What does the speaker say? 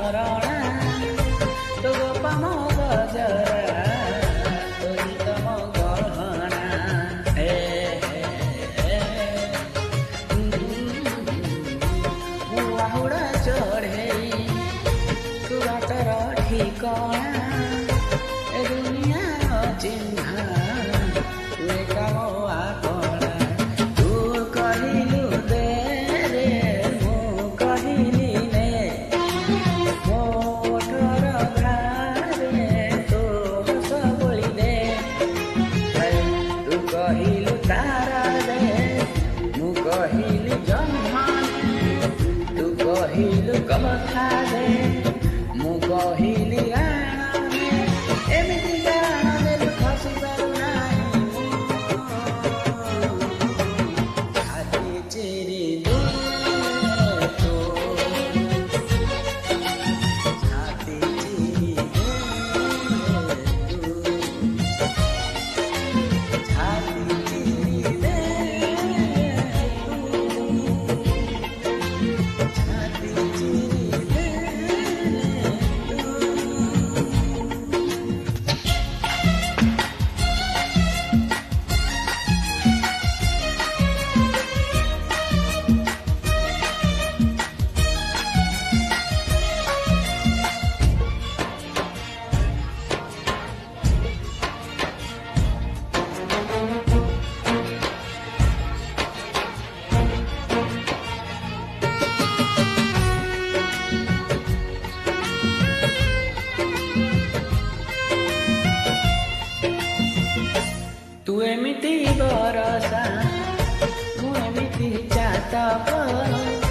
ଝରଣା ତୋ ଗୋପମ ଗଜରା ତୋରି ତମ ଗହଣା ମୁଁ ବାହୁଡ଼ା ଚଢ଼େଇ ତୁ ବାଟର ଠିକଣା ଏ ଦୁନିଆ ଚିହ୍ନା ତୁ ଏକା ମୋ ଆପଣା ତୁ କହିଲୁ ଦେ ରେ ମୁଁ କହିଲି ନେ ମୋ ଓଠର ଘାରେ ତୋ ହସ ବୋଳି ଦେ ତୁ କହିଲୁ ତାରା ଦେ ମୁଁ କହିଲି ଜହ୍ନ ତୁ କହିଲୁ କଥା ଦେ ମୁଁ କହିଲି ଏମିତି ଗାଣ ଦେଲୁ ଖସି ପାରୁନାହିଁ ଛାତି ଚିରି ଦେ ତୋ ଛାତି ଚିରି ଦେ ତୁ ଛାତି ଚିରି ଦେ ତୁ ଛାତି ଚିରି ଦେ तू एमिति बरसा, तू एमिति चातक।